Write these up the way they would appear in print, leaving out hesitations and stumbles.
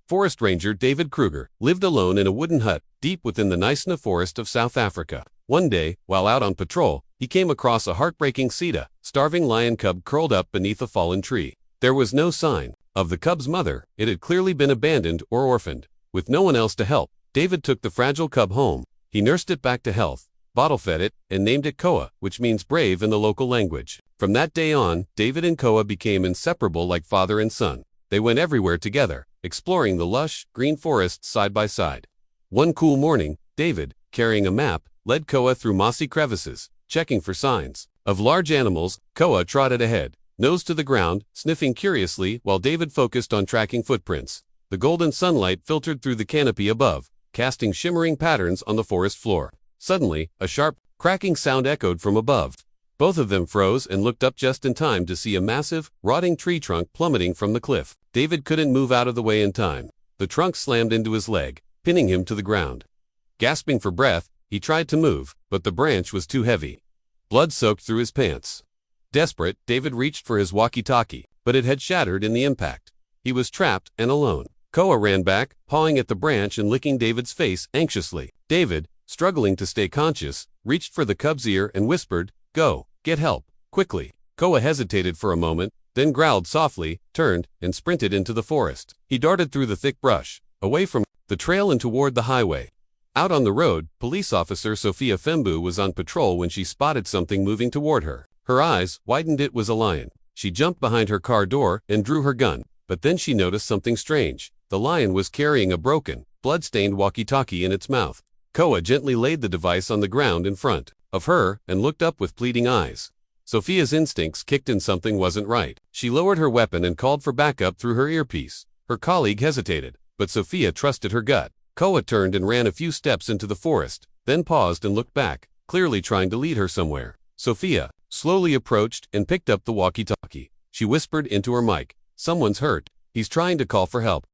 Forest Ranger David Kruger lived alone in a wooden hut deep within the Nysna Forest of South Africa. One day, while out on patrol, he came across a heartbreaking starving lion cub curled up beneath a fallen tree. There was no sign of the cub's mother. It had clearly been abandoned or orphaned. With no one else to help, David took the fragile cub home. He nursed it back to health, bottle-fed it, and named it Koa, which means brave in the local language. From that day on, David and Koa became inseparable like father and son. They went everywhere together, exploring the lush, green forests side by side. One cool morning, David, carrying a map, led Koa through mossy crevices, checking for signs of large animals. Koa trotted ahead, nose to the ground, sniffing curiously while David focused on tracking footprints. The golden sunlight filtered through the canopy above, casting shimmering patterns on the forest floor. Suddenly, a sharp, cracking sound echoed from above. Both of them froze and looked up just in time to see a massive, rotting tree trunk plummeting from the cliff. David couldn't move out of the way in time. The trunk slammed into his leg, pinning him to the ground. Gasping for breath, he tried to move, but the branch was too heavy. Blood soaked through his pants. Desperate, David reached for his walkie-talkie, but it had shattered in the impact. He was trapped and alone. Koa ran back, pawing at the branch and licking David's face anxiously. David, struggling to stay conscious, reached for the cub's ear and whispered, "Go, get help, quickly." Koa hesitated for a moment, then growled softly, turned, and sprinted into the forest. He darted through the thick brush, away from the trail and toward the highway. Out on the road, police officer Sophia Fembu was on patrol when she spotted something moving toward her. Her eyes widened. It was a lion. She jumped behind her car door and drew her gun, but then she noticed something strange. The lion was carrying a broken, blood-stained walkie-talkie in its mouth. Koa gently laid the device on the ground in front of her and looked up with pleading eyes. Sophia's instincts kicked in. Something wasn't right. She lowered her weapon and called for backup through her earpiece. Her colleague hesitated, but Sophia trusted her gut. Koa turned and ran a few steps into the forest, then paused and looked back, clearly trying to lead her somewhere. Sophia slowly approached and picked up the walkie-talkie. She whispered into her mic, "Someone's hurt. He's trying to call for help."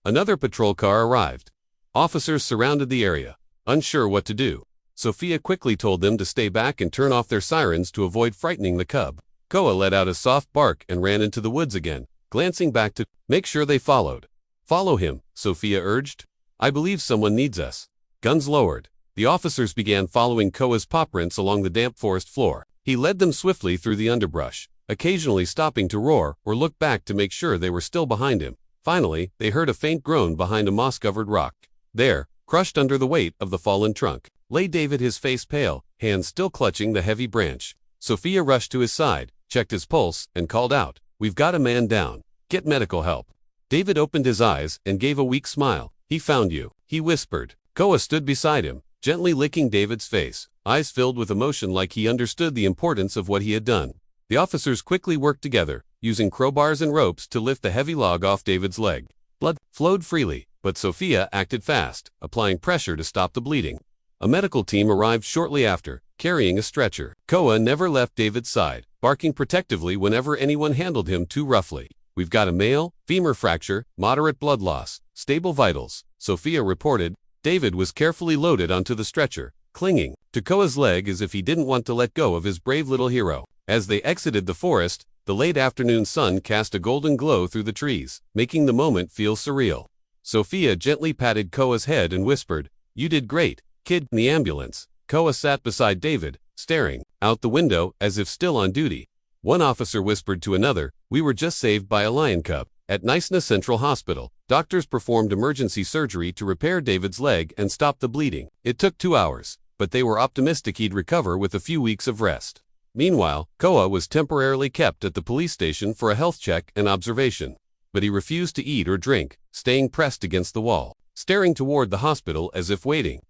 Another patrol car arrived. Officers surrounded the area, unsure what to do. Sophia quickly told them to stay back and turn off their sirens to avoid frightening the cub. Koa let out a soft bark and ran into the woods again, glancing back to make sure they followed. "Follow him," Sophia urged. "I believe someone needs us." Guns lowered. The officers began following Koa's paw prints along the damp forest floor. He led them swiftly through the underbrush, occasionally stopping to roar or look back to make sure they were still behind him. Finally, they heard a faint groan behind a moss-covered rock. There, crushed under the weight of the fallen trunk, lay David, his face pale, hands still clutching the heavy branch. Sophia rushed to his side, checked his pulse, and called out, "We've got a man down. Get medical help." David opened his eyes and gave a weak smile. "He found you," he whispered. Koa stood beside him, gently licking David's face, eyes filled with emotion like he understood the importance of what he had done. The officers quickly worked together, using crowbars and ropes to lift the heavy log off David's leg. Blood flowed freely, but Sophia acted fast, applying pressure to stop the bleeding. A medical team arrived shortly after, carrying a stretcher. Koa never left David's side, barking protectively whenever anyone handled him too roughly. "We've got a male, femur fracture, moderate blood loss, stable vitals," Sophia reported. David was carefully loaded onto the stretcher, clinging to Koa's leg as if he didn't want to let go of his brave little hero. As they exited the forest, the late afternoon sun cast a golden glow through the trees, making the moment feel surreal. Sophia gently patted Koa's head and whispered, "You did great, kid." In the ambulance, Koa sat beside David, staring out the window as if still on duty. One officer whispered to another, "We were just saved by a lion cub." At Nysna Central Hospital, doctors performed emergency surgery to repair David's leg and stop the bleeding. It took 2 hours, but they were optimistic he'd recover with a few weeks of rest. Meanwhile, Koa was temporarily kept at the police station for a health check and observation. But he refused to eat or drink, staying pressed against the wall, staring toward the hospital as if waiting.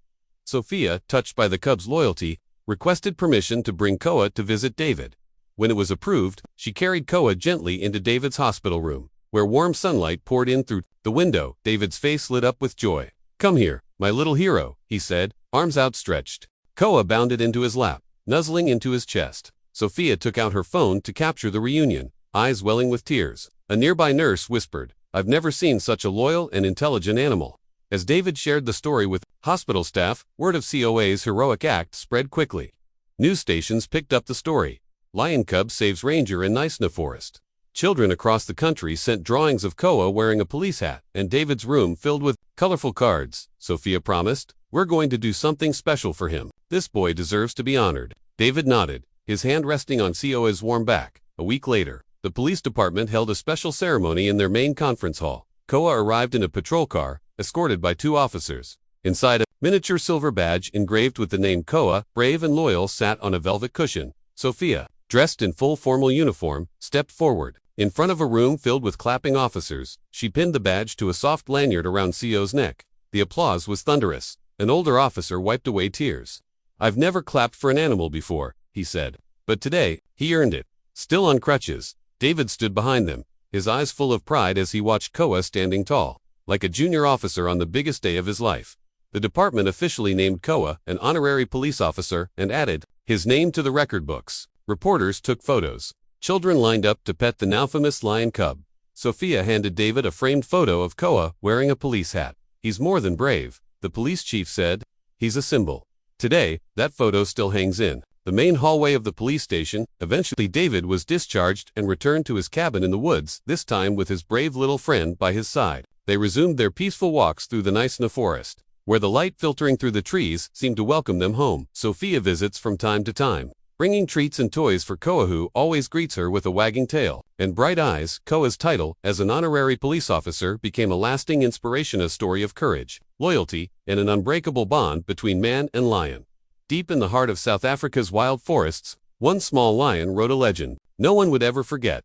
Sophia, touched by the cub's loyalty, requested permission to bring Koa to visit David. When it was approved, she carried Koa gently into David's hospital room, where warm sunlight poured in through the window. David's face lit up with joy. "Come here, my little hero," he said, arms outstretched. Koa bounded into his lap, nuzzling into his chest. Sophia took out her phone to capture the reunion, eyes welling with tears. A nearby nurse whispered, "I've never seen such a loyal and intelligent animal." As David shared the story with hospital staff, word of COA's heroic act spread quickly. News stations picked up the story. Lion cub saves ranger in Nysna Forest. Children across the country sent drawings of Koa wearing a police hat, and David's room filled with colorful cards. Sophia promised, "We're going to do something special for him. This boy deserves to be honored." David nodded, his hand resting on Koa's warm back. A week later, the police department held a special ceremony in their main conference hall. Koa arrived in a patrol car, escorted by 2 officers. Inside, a miniature silver badge engraved with the name Koa, brave and loyal, sat on a velvet cushion. Sophia, dressed in full formal uniform, stepped forward. In front of a room filled with clapping officers, she pinned the badge to a soft lanyard around Koa's neck. The applause was thunderous. An older officer wiped away tears. "I've never clapped for an animal before," he said. "But today, he earned it." Still on crutches, David stood behind them, his eyes full of pride as he watched Koa standing tall, like a junior officer on the biggest day of his life. The department officially named Koa an honorary police officer and added his name to the record books. Reporters took photos. Children lined up to pet the now famous lion cub. Sophia handed David a framed photo of Koa wearing a police hat. "He's more than brave," the police chief said. "He's a symbol." Today, that photo still hangs in the main hallway of the police station. Eventually, David was discharged and returned to his cabin in the woods, this time with his brave little friend by his side. They resumed their peaceful walks through the nice forest, where the light filtering through the trees seemed to welcome them home. Sophia visits from time to time, bringing treats and toys for Koa, who always greets her with a wagging tail and bright eyes. Koa's title as an honorary police officer became a lasting inspiration, a story of courage, loyalty, and an unbreakable bond between man and lion. Deep in the heart of South Africa's wild forests, one small lion wrote a legend no one would ever forget.